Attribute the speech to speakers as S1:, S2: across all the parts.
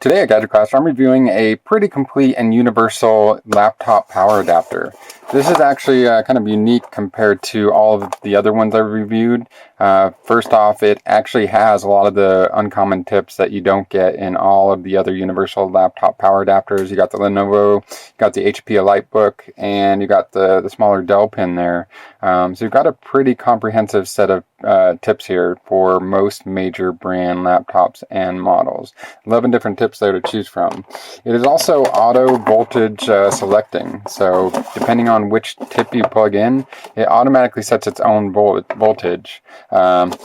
S1: Today at Gadget Class, I'm reviewing a pretty complete and universal laptop power adapter. This is actually kind of unique compared to all of the other ones I've reviewed. First off, it actually has a lot of the uncommon tips that you don't get in all of the other universal laptop power adapters. You got the Lenovo, you got the HP EliteBook, and you got the smaller Dell pin there. So you've got a pretty comprehensive set of tips here for most major brand laptops and models. 11 different tips there to choose from. It is also auto voltage selecting, so depending on which tip you plug in, it automatically sets its own voltage. Kind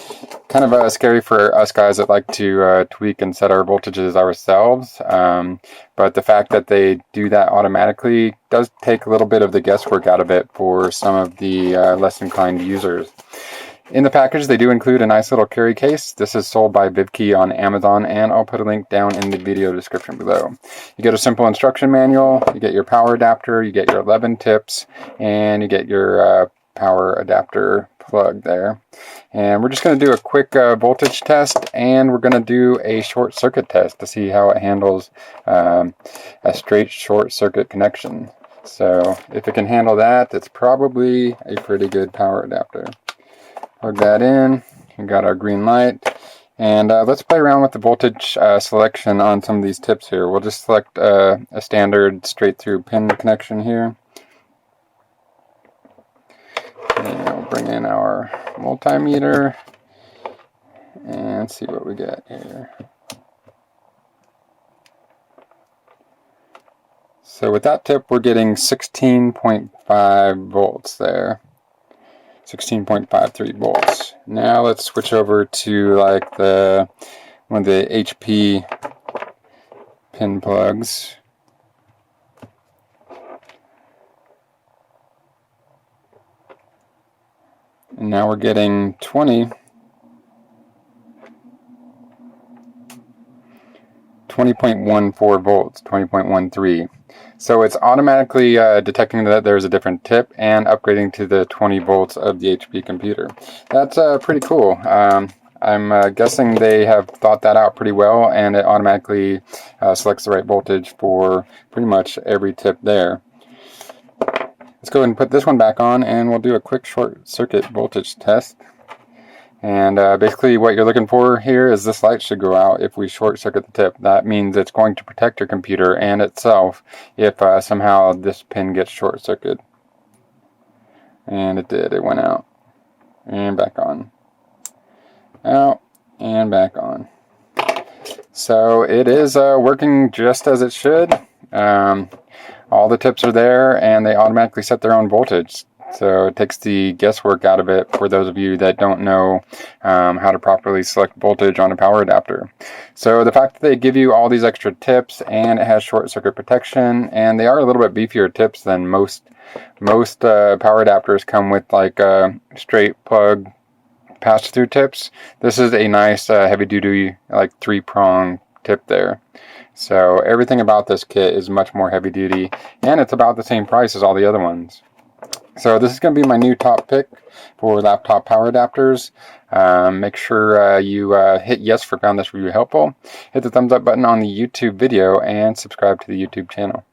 S1: of scary for us guys that like to tweak and set our voltages ourselves, but the fact that they do that automatically does take a little bit of the guesswork out of it for some of the less inclined users. In the package, they do include a nice little carry case. This is sold by VivKey on Amazon, and I'll put a link down in the video description below. You get a simple instruction manual, you get your power adapter, you get your 11 tips, and you get your power adapter plug there. And we're just going to do a quick voltage test, and we're going to do a short circuit test to see how it handles a straight short circuit connection. So if it can handle that, it's probably a pretty good power adapter. Plug that in, we got our green light, and let's play around with the voltage selection on some of these tips here. We'll just select a standard straight through pin connection here. And we'll bring in our multimeter and see what we get here. So with that tip, we're getting 16.5 volts there. 16.53 volts. Now let's switch over to like one of the HP pin plugs. And now we're getting 20.14 volts, 20.13. So it's automatically detecting that there's a different tip and upgrading to the 20 volts of the HP computer. That's pretty cool. I'm guessing they have thought that out pretty well, and it automatically selects the right voltage for pretty much every tip there. Let's go ahead and put this one back on, and we'll do a quick short circuit voltage test. And basically what you're looking for here is this light should go out if we short circuit the tip. That means it's going to protect your computer and itself if somehow this pin gets short circuited. And it did, it went out. And back on. Out and back on. So it is working just as it should. All the tips are there, and they automatically set their own voltage. So it takes the guesswork out of it for those of you that don't know how to properly select voltage on a power adapter. So the fact that they give you all these extra tips, and it has short circuit protection, and they are a little bit beefier tips than most power adapters come with, like straight plug pass-through tips. This is a nice heavy-duty, like 3-prong tip there. So everything about this kit is much more heavy-duty, and it's about the same price as all the other ones. So this is going to be my new top pick for laptop power adapters. Make sure you hit yes for found this review helpful. Hit the thumbs up button on the YouTube video and subscribe to the YouTube channel.